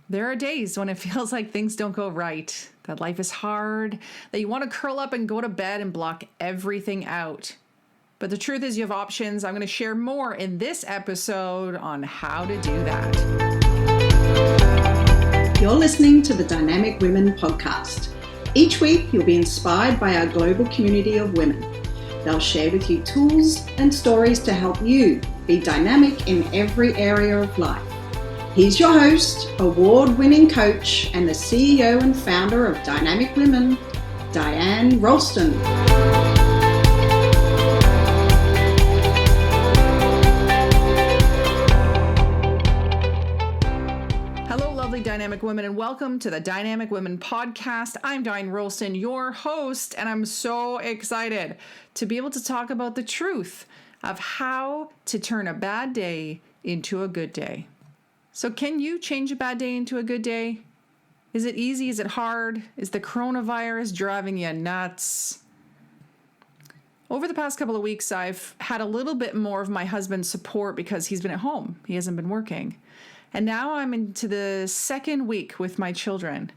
There are days when it feels like things don't go right, that life is hard, that you want to curl up and go to bed and block everything out. But the truth is you have options. I'm going to share more in this episode on how to do that. You're listening to the Dynamic Women podcast. Each week, you'll be inspired by our global community of women. They'll share with you tools and stories to help you be dynamic in every area of life. He's your host, award-winning coach, and the CEO and founder of Dynamic Women, Diane Rolston. Hello, lovely Dynamic Women, and welcome to the Dynamic Women podcast. I'm Diane Rolston, your host, and I'm so excited to be able to talk about the truth of how to turn a bad day into a good day. So can you change a bad day into a good day? Is it easy? Is it hard? Is the coronavirus driving you nuts? Over the past couple of weeks, I've had a little bit more of my husband's support because he's been at home. He hasn't been working. And now I'm into the second week with my children.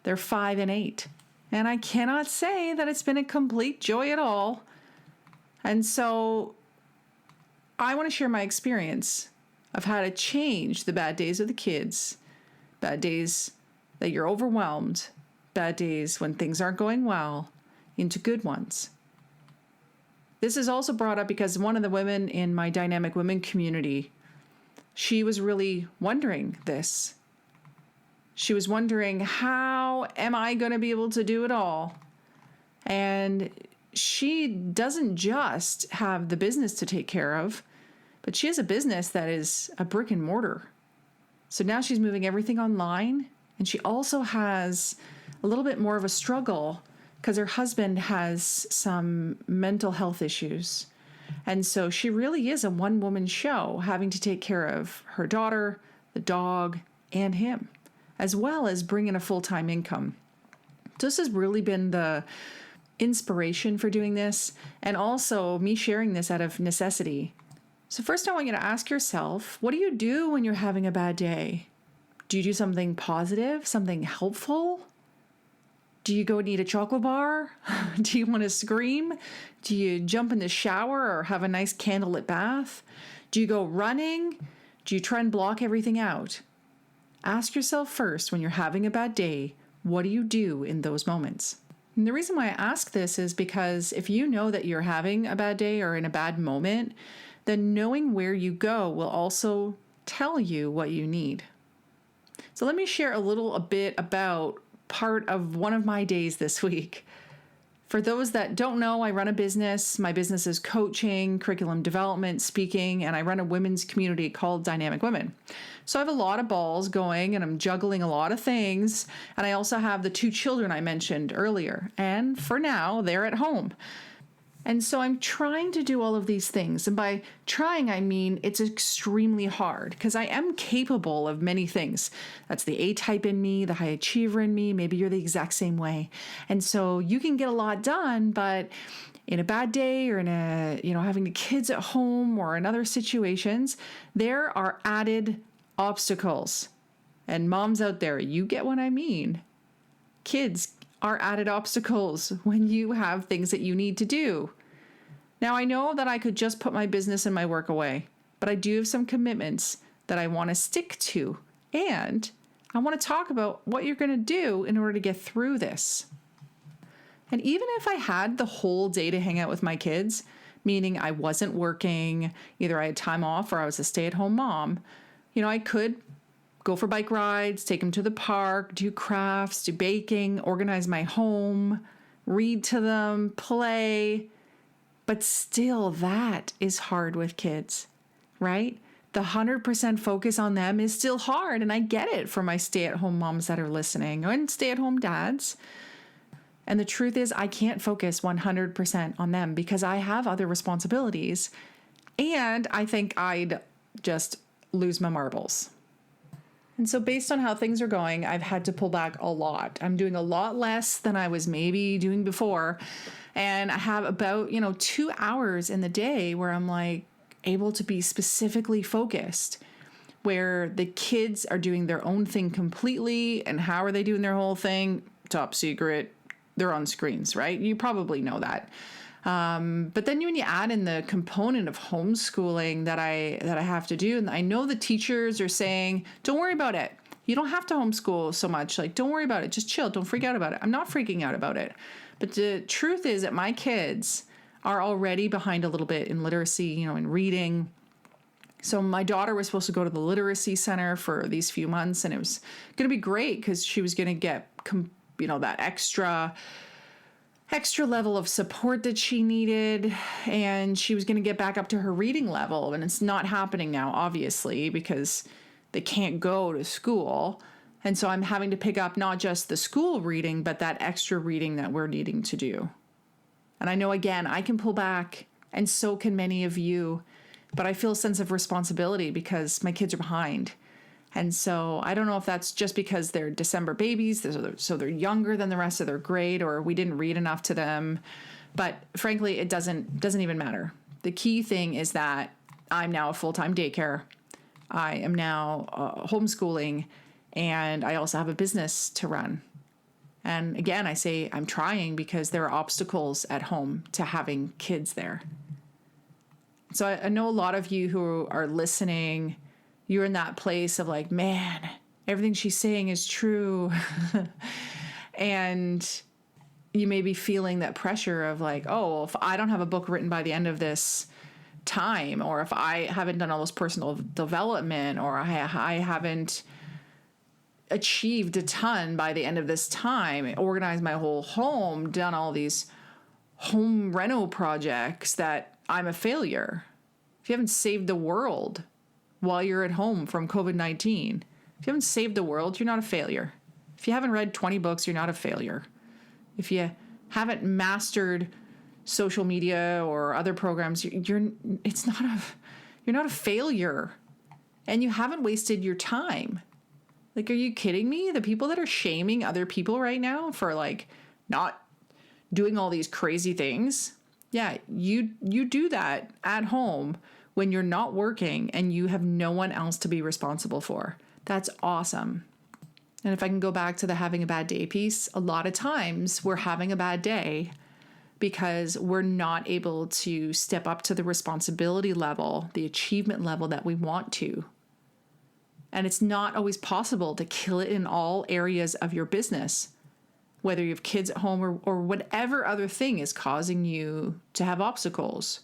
They're 5 and 8. And I cannot say that it's been a complete joy at all. And so I want to share my experience of how to change the bad days of the kids, bad days that you're overwhelmed, bad days when things aren't going well, into good ones. This is also brought up because one of the women in my Dynamic Women community, she was really wondering this. She was wondering, how am I going to be able to do it all? And she doesn't just have the business to take care of, but she has a business that is a brick and mortar. So now she's moving everything online. And she also has a little bit more of a struggle because her husband has some mental health issues. And so she really is a one-woman show, having to take care of her daughter, the dog, and him, as well as bring in a full-time income. So this has really been the inspiration for doing this, and also me sharing this out of necessity. So first I want you to ask yourself, what do you do when you're having a bad day? Do you do something positive, something helpful? Do you go and eat a chocolate bar? Do you want to scream? Do you jump in the shower or have a nice candlelit bath? Do you go running? Do you try and block everything out? Ask yourself first, when you're having a bad day, what do you do in those moments? And the reason why I ask this is because if you know that you're having a bad day or in a bad moment, then knowing where you go will also tell you what you need. So let me share a bit about part of one of my days this week. For those that don't know, I run a business. My business is coaching, curriculum development, speaking, and I run a women's community called Dynamic Women. So I have a lot of balls going and I'm juggling a lot of things. And I also have the 2 children I mentioned earlier. And for now, they're at home. And so I'm trying to do all of these things. And by trying, I mean it's extremely hard because I am capable of many things. That's the A-type in me, the high achiever in me. Maybe you're the exact same way. And so you can get a lot done, but in a bad day or in having the kids at home or in other situations, there are added obstacles. And moms out there, you get what I mean. Kids are added obstacles when you have things that you need to do. Now, I know that I could just put my business and my work away, but I do have some commitments that I want to stick to, and I want to talk about what you're going to do in order to get through this. And even if I had the whole day to hang out with my kids, meaning I wasn't working, either I had time off or I was a stay-at-home mom, I could go for bike rides, take them to the park, do crafts, do baking, organize my home, read to them, play. But still, that is hard with kids, right? The 100% focus on them is still hard. And I get it for my stay-at-home moms that are listening and stay-at-home dads. And the truth is, I can't focus 100% on them because I have other responsibilities. And I think I'd just lose my marbles. And so based on how things are going, I've had to pull back a lot. I'm doing a lot less than I was maybe doing before. And I have about, 2 hours in the day where I'm able to be specifically focused. where the kids are doing their own thing completely. And how are they doing their whole thing? Top secret. They're on screens, right? You probably know that. But then when you add in the component of homeschooling that I have to do, and I know the teachers are saying, don't worry about it. You don't have to homeschool so much. Like, don't worry about it. Just chill. Don't freak out about it. I'm not freaking out about it. But the truth is that my kids are already behind a little bit in literacy, in reading. So my daughter was supposed to go to the literacy center for these few months, and it was going to be great because she was going to get, that extra level of support that she needed, and she was going to get back up to her reading level. And it's not happening now, obviously, because they can't go to school. And so I'm having to pick up not just the school reading, but that extra reading that we're needing to do. And I know, again, I can pull back, and so can many of you, but I feel a sense of responsibility because my kids are behind. And so I don't know if that's just because they're December babies, so they're younger than the rest of their grade, or we didn't read enough to them. But frankly, it doesn't even matter. The key thing is that I'm now a full-time daycare. I am now homeschooling, and I also have a business to run. And again, I say I'm trying because there are obstacles at home to having kids there. So I know a lot of you who are listening, you're in that place of like, man, everything she's saying is true. And you may be feeling that pressure of like, oh, if I don't have a book written by the end of this time, or if I haven't done all this personal development, or I haven't achieved a ton by the end of this time, organized my whole home, done all these home reno projects, that I'm a failure. If you haven't saved the world while you're at home from COVID-19, if you haven't saved the world, you're not a failure. If you haven't read 20 books, you're not a failure. If you haven't mastered social media or other programs, you're not a failure. And you haven't wasted your time. Like, are you kidding me? The people that are shaming other people right now for like not doing all these crazy things. Yeah, you do that at home when you're not working and you have no one else to be responsible for. That's awesome. And if I can go back to the having a bad day piece, a lot of times we're having a bad day because we're not able to step up to the responsibility level, the achievement level that we want to. And it's not always possible to kill it in all areas of your business, whether you have kids at home or whatever other thing is causing you to have obstacles.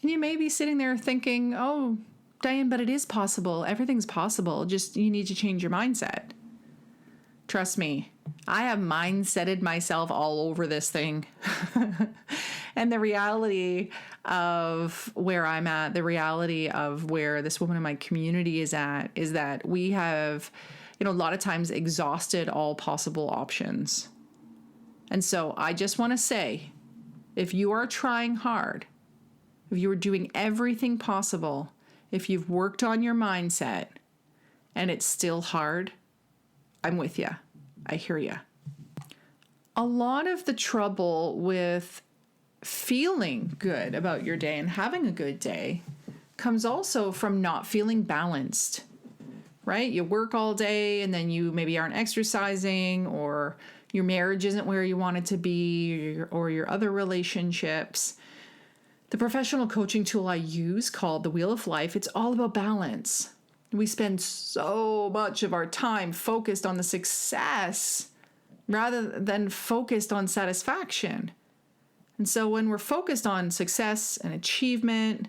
And you may be sitting there thinking, oh, Diane, but it is possible. Everything's possible. Just you need to change your mindset. Trust me, I have mindsetted myself all over this thing. And the reality of where I'm at, the reality of where this woman in my community is at, is that we have, a lot of times exhausted all possible options. And so I just want to say, if you are trying hard, if you are doing everything possible, if you've worked on your mindset and it's still hard, I'm with you. I hear you. A lot of the trouble with feeling good about your day and having a good day comes also from not feeling balanced, right? You work all day and then you maybe aren't exercising, or your marriage isn't where you want it to be, or your other relationships. The professional coaching tool I use, called the Wheel of Life, it's all about balance. We spend so much of our time focused on the success rather than focused on satisfaction. And so when we're focused on success and achievement,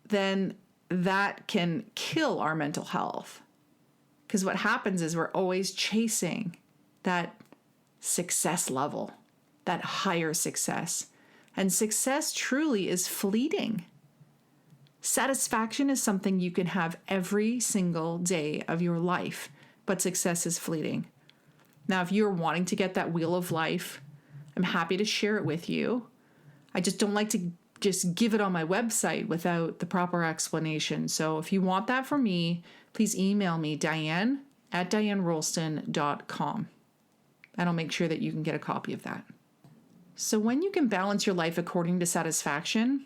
then that can kill our mental health. Because what happens is we're always chasing that success level, that higher success. And success truly is fleeting. Satisfaction is something you can have every single day of your life, but success is fleeting. Now, if you're wanting to get that Wheel of Life, I'm happy to share it with you. I just don't like to just give it on my website without the proper explanation. So if you want that from me, please email me, Diane@DianeRolston.com. And I'll make sure that you can get a copy of that. So when you can balance your life according to satisfaction,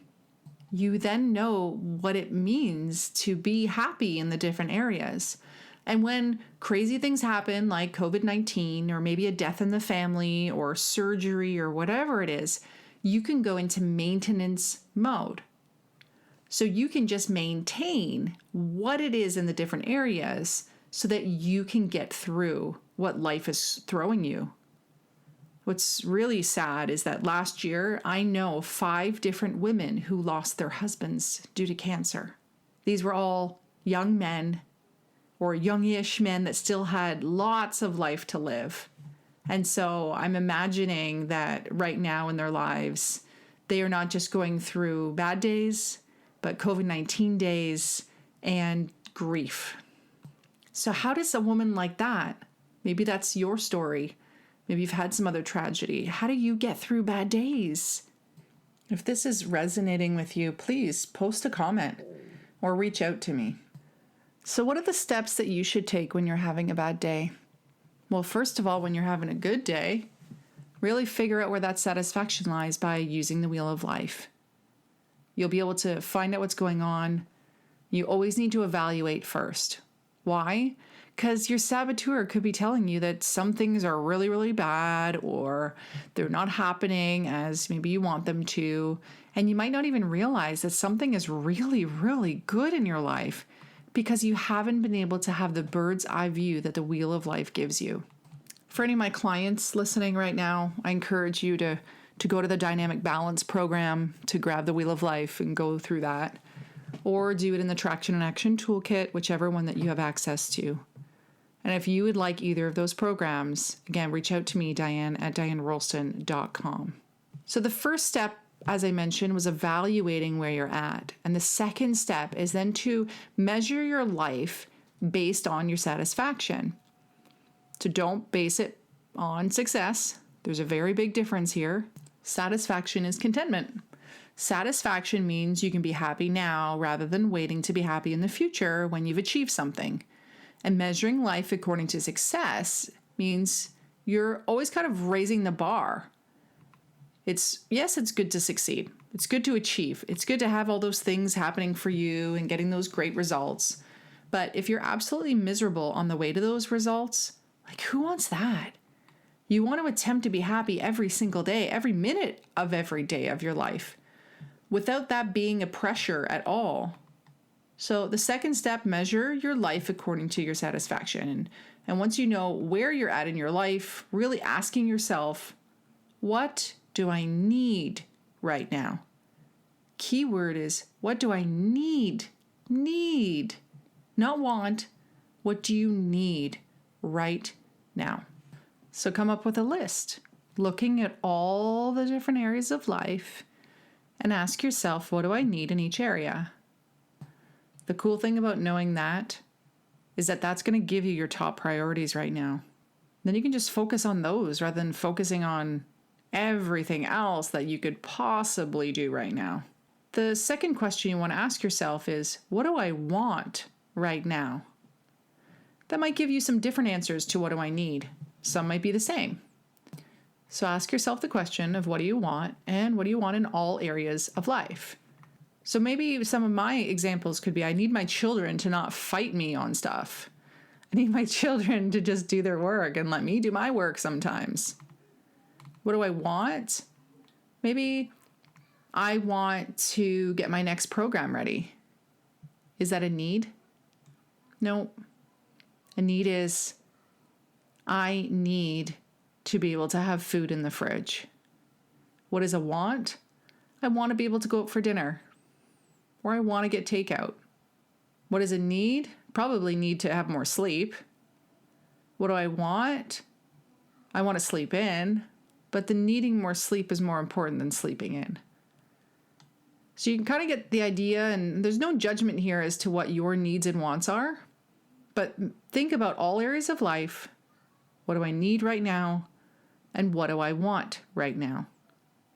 you then know what it means to be happy in the different areas. And when crazy things happen like COVID-19 or maybe a death in the family or surgery or whatever it is, you can go into maintenance mode. So you can just maintain what it is in the different areas so that you can get through what life is throwing you. What's really sad is that last year, I know 5 different women who lost their husbands due to cancer. These were all young men or youngish men that still had lots of life to live. And so I'm imagining that right now in their lives, they are not just going through bad days, but COVID-19 days and grief. So how does a woman like that, maybe that's your story, maybe you've had some other tragedy, how do you get through bad days? If this is resonating with you, please post a comment or reach out to me. So what are the steps that you should take when you're having a bad day? Well, first of all, when you're having a good day, really figure out where that satisfaction lies by using the wheel of life. You'll be able to find out what's going on. You always need to evaluate first. Why? Because your saboteur could be telling you that some things are really, really bad or they're not happening as maybe you want them to. And you might not even realize that something is really, really good in your life because you haven't been able to have the bird's eye view that the wheel of life gives you. For any of my clients listening right now, I encourage you to go to the Dynamic Balance program to grab the wheel of life and go through that. Or do it in the Traction and Action Toolkit, whichever one that you have access to. And if you would like either of those programs, again, reach out to me, Diane, at dianerolston.com. So the first step, as I mentioned, was evaluating where you're at. And the second step is then to measure your life based on your satisfaction. So don't base it on success. There's a very big difference here. Satisfaction is contentment. Satisfaction means you can be happy now rather than waiting to be happy in the future when you've achieved something. And measuring life according to success means you're always kind of raising the bar. It's good to succeed. It's good to achieve. It's good to have all those things happening for you and getting those great results. But if you're absolutely miserable on the way to those results, like who wants that? You want to attempt to be happy every single day, every minute of every day of your life, without that being a pressure at all. So the second step, measure your life according to your satisfaction. And once you know where you're at in your life, really asking yourself, what do I need right now? Key word is, what do I need? Need, not want. What do you need right now? So come up with a list, looking at all the different areas of life, and ask yourself, what do I need in each area? The cool thing about knowing that is that that's going to give you your top priorities right now. Then you can just focus on those rather than focusing on everything else that you could possibly do right now. The second question you want to ask yourself is, what do I want right now? That might give you some different answers to what do I need. Some might be the same. So ask yourself the question of what do you want and what do you want in all areas of life? So maybe some of my examples could be, I need my children to not fight me on stuff. I need my children to just do their work and let me do my work sometimes. What do I want? Maybe I want to get my next program ready. Is that a need? No. A need is, I need to be able to have food in the fridge. What is a want? I want to be able to go out for dinner. Or I want to get takeout. What is a need? Probably need to have more sleep. What do I want? I want to sleep in, but the needing more sleep is more important than sleeping in. So you can kind of get the idea, and there's no judgment here as to what your needs and wants are, but think about all areas of life. What do I need right now? And what do I want right now?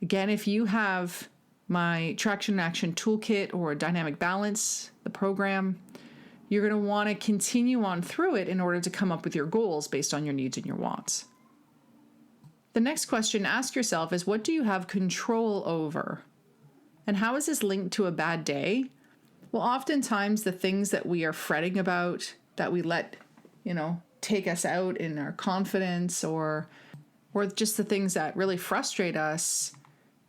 Again, if you have my Traction and Action Toolkit or Dynamic Balance, the program, you're going to want to continue on through it in order to come up with your goals based on your needs and your wants. The next question to ask yourself is, what do you have control over? And how is this linked to a bad day? Well, oftentimes the things that we are fretting about, that we let, take us out in our confidence, or just the things that really frustrate us,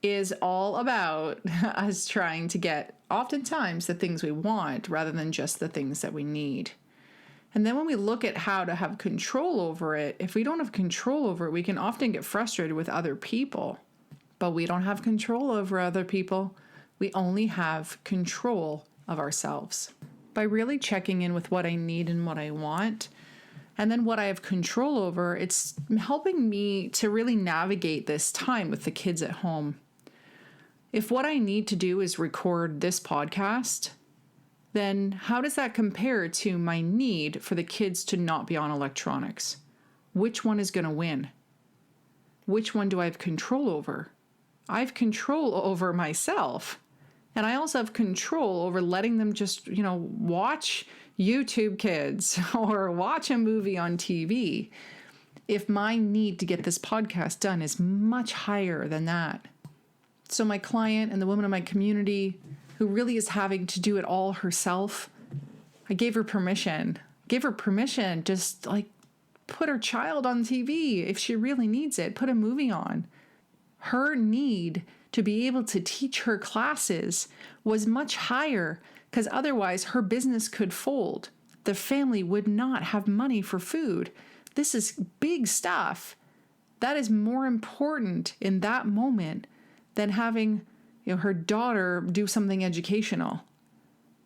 is all about us trying to get oftentimes the things we want rather than just the things that we need. And then when we look at how to have control over it, if we don't have control over it, we can often get frustrated with other people. But we don't have control over other people. We only have control of ourselves. By really checking in with what I need and what I want, and then what I have control over, it's helping me to really navigate this time with the kids at home. If what I need to do is record this podcast, then how does that compare to my need for the kids to not be on electronics? Which one is going to win? Which one do I have control over? I have control over myself. And I also have control over letting them just, watch YouTube Kids or watch a movie on TV. If my need to get this podcast done is much higher than that. So my client and the woman in my community who really is having to do it all herself, I gave her permission. Just put her child on TV if she really needs it. Put a movie on. Her need to be able to teach her classes was much higher because otherwise her business could fold. The family would not have money for food. This is big stuff. That is more important in that moment than having her daughter do something educational.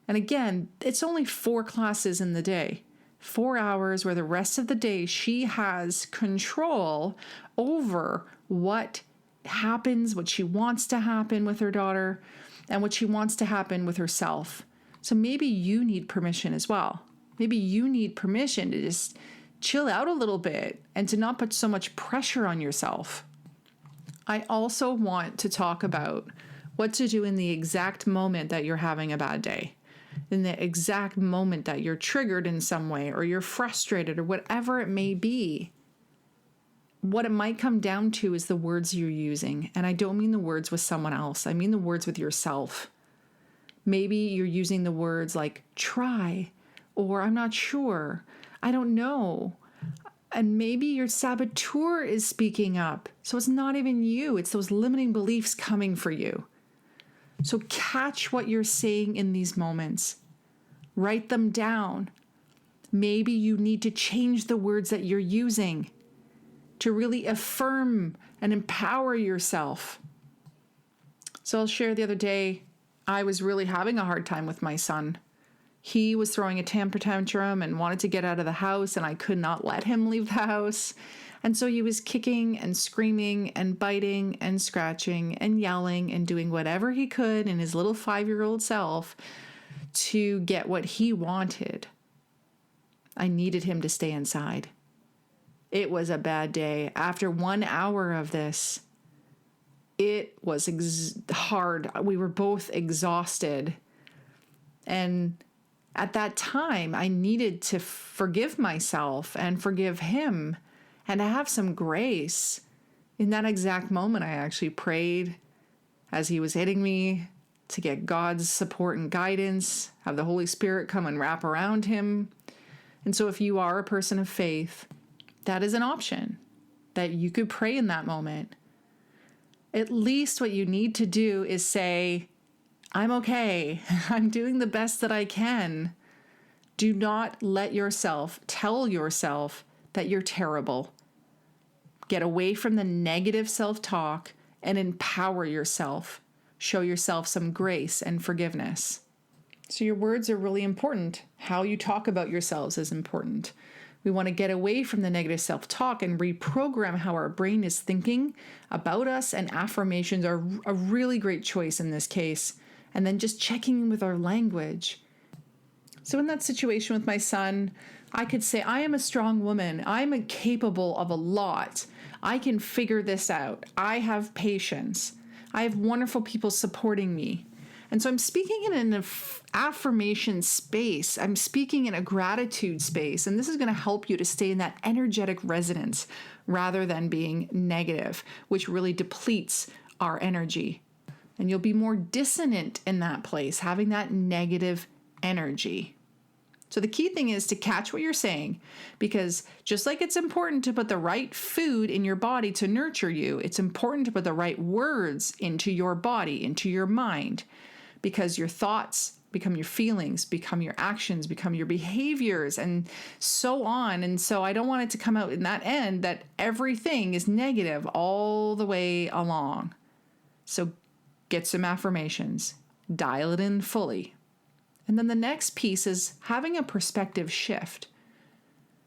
And again, it's only 4 classes in the day, 4 hours where the rest of the day she has control over what happens, what she wants to happen with her daughter, and what she wants to happen with herself. So maybe you need permission as well. Maybe you need permission to just chill out a little bit and to not put so much pressure on yourself. I also want to talk about what to do in the exact moment that you're having a bad day, in the exact moment that you're triggered in some way, or you're frustrated, or whatever it may be. What it might come down to is the words you're using. And I don't mean the words with someone else. I mean the words with yourself. Maybe you're using the words like try, or I'm not sure, I don't know. And maybe your saboteur is speaking up. So it's not even you. It's those limiting beliefs coming for you. So catch what you're saying in these moments. Write them down. Maybe you need to change the words that you're using to really affirm and empower yourself. So I'll share the other day, I was really having a hard time with my son. He was throwing a temper tantrum and wanted to get out of the house, and I could not let him leave the house. And so he was kicking and screaming and biting and scratching and yelling and doing whatever he could in his little 5-year-old self to get what he wanted. I needed him to stay inside. It was a bad day. After 1 hour of this, it was hard. We were both exhausted. And at that time, I needed to forgive myself and forgive him and to have some grace. In that exact moment, I actually prayed as he was hitting me to get God's support and guidance, have the Holy Spirit come and wrap around him. And so if you are a person of faith, that is an option that you could pray in that moment. At least what you need to do is say, I'm okay. I'm doing the best that I can. Do not let yourself tell yourself that you're terrible. Get away from the negative self-talk and empower yourself. Show yourself some grace and forgiveness. So your words are really important. How you talk about yourselves is important. We want to get away from the negative self-talk and reprogram how our brain is thinking about us, and affirmations are a really great choice in this case. And then just checking in with our language. So in that situation with my son, I could say, I am a strong woman. I'm capable of a lot. I can figure this out. I have patience. I have wonderful people supporting me. And so I'm speaking in an affirmation space. I'm speaking in a gratitude space. And this is going to help you to stay in that energetic resonance rather than being negative, which really depletes our energy. And you'll be more dissonant in that place, having that negative energy. So the key thing is to catch what you're saying, because just like it's important to put the right food in your body to nurture you, it's important to put the right words into your body, into your mind, because your thoughts become your feelings, become your actions, become your behaviors, and so on. And so I don't want it to come out in that end that everything is negative all the way along. So get some affirmations, dial it in fully. And then the next piece is having a perspective shift.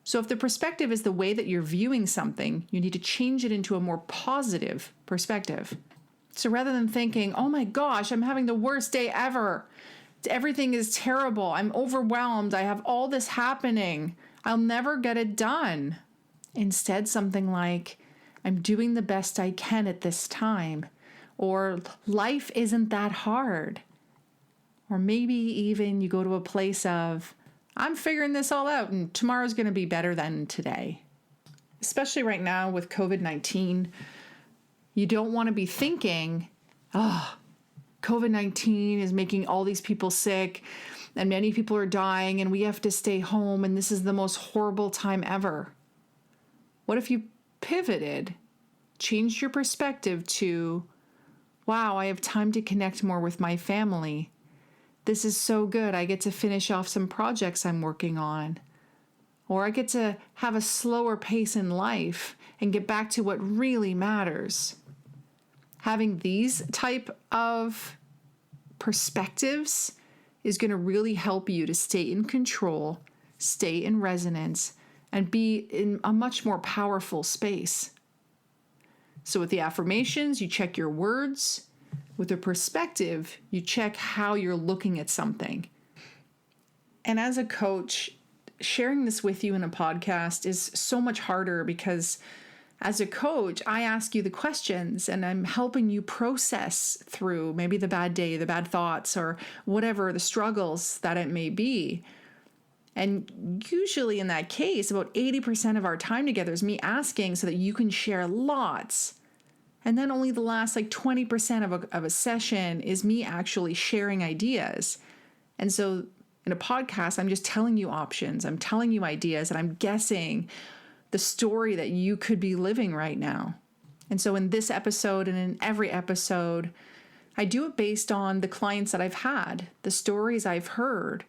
So if the perspective is the way that you're viewing something, you need to change it into a more positive perspective. So rather than thinking, oh my gosh, I'm having the worst day ever. Everything is terrible. I'm overwhelmed. I have all this happening. I'll never get it done. Instead, something like, I'm doing the best I can at this time. Or life isn't that hard. Or maybe even you go to a place of, I'm figuring this all out and tomorrow's going to be better than today. Especially right now with COVID-19, you don't want to be thinking, oh, COVID-19 is making all these people sick and many people are dying and we have to stay home and this is the most horrible time ever. What if you pivoted, changed your perspective to, wow, I have time to connect more with my family. This is so good. I get to finish off some projects I'm working on. Or I get to have a slower pace in life and get back to what really matters. Having these type of perspectives is going to really help you to stay in control, stay in resonance, and be in a much more powerful space. So with the affirmations, you check your words. With the perspective, you check how you're looking at something. And as a coach, sharing this with you in a podcast is so much harder because as a coach, I ask you the questions and I'm helping you process through maybe the bad day, the bad thoughts, or whatever the struggles that it may be. And usually in that case, about 80% of our time together is me asking so that you can share lots. And then only the last 20% of a session is me actually sharing ideas. And so in a podcast, I'm just telling you options. I'm telling you ideas and I'm guessing the story that you could be living right now. And so in this episode and in every episode, I do it based on the clients that I've had, the stories I've heard,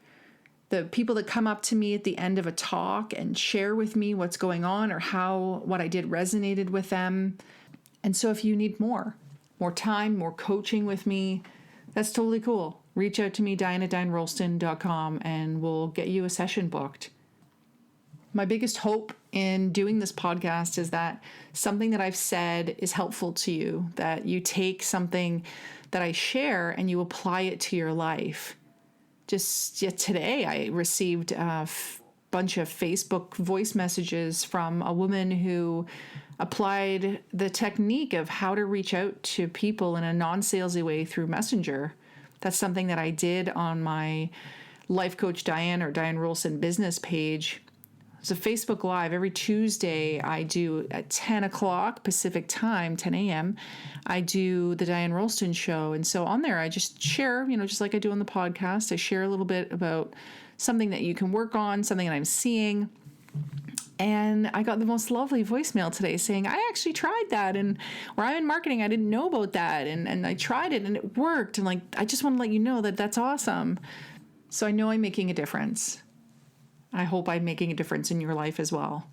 the people that come up to me at the end of a talk and share with me what's going on or how what I did resonated with them. And so if you need more time, more coaching with me, that's totally cool. Reach out to me, Diane@DianeRolston.com, and we'll get you a session booked. My biggest hope in doing this podcast is that something that I've said is helpful to you, that you take something that I share and you apply it to your life. Just today, I received a bunch of Facebook voice messages from a woman who applied the technique of how to reach out to people in a non-salesy way through Messenger. That's something that I did on my Life Coach Diane or Diane Rolston business page. It's a Facebook Live every Tuesday. I do at 10 o'clock Pacific time, 10 a.m. I do the Diane Rolston show. And so on there, I just share, just like I do on the podcast, I share a little bit about something that you can work on, something that I'm seeing. And I got the most lovely voicemail today saying, I actually tried that. And where I'm in marketing, I didn't know about that. And I tried it and it worked. And I just want to let you know that that's awesome. So I know I'm making a difference. I hope I'm making a difference in your life as well.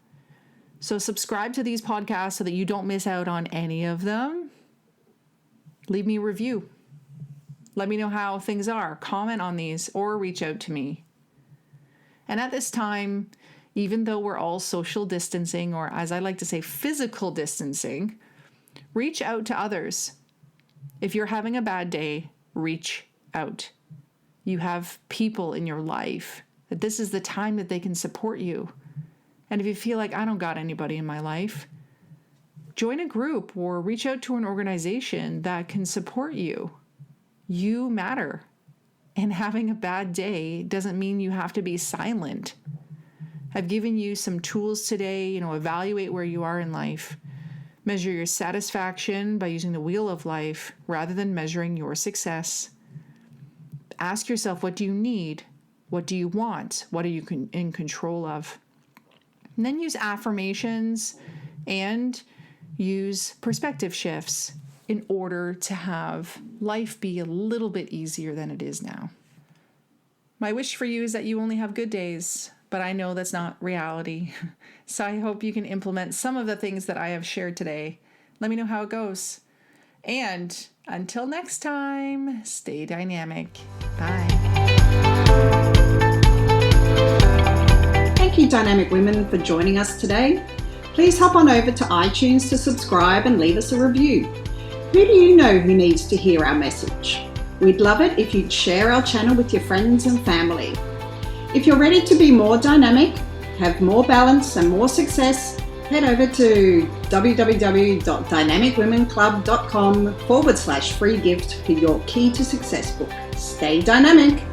So subscribe to these podcasts so that you don't miss out on any of them. Leave me a review. Let me know how things are. Comment on these or reach out to me. And at this time, even though we're all social distancing, or as I like to say, physical distancing, reach out to others. If you're having a bad day, reach out. You have people in your life that this is the time that they can support you. And if you feel like I don't got anybody in my life, join a group or reach out to an organization that can support you. You matter. And having a bad day doesn't mean you have to be silent. I've given you some tools today, evaluate where you are in life. Measure your satisfaction by using the wheel of life rather than measuring your success. Ask yourself, what do you need? What do you want? What are you in control of? And then use affirmations and use perspective shifts in order to have life be a little bit easier than it is now. My wish for you is that you only have good days, but I know that's not reality. So I hope you can implement some of the things that I have shared today. Let me know how it goes. And until next time, stay dynamic. Bye. Thank you, Dynamic Women, for joining us today. Please hop on over to iTunes to subscribe and leave us a review. Who do you know who needs to hear our message? We'd love it if you'd share our channel with your friends and family. If you're ready to be more dynamic, have more balance and more success, head over to www.dynamicwomenclub.com/free gift for your Key to Success book. Stay dynamic.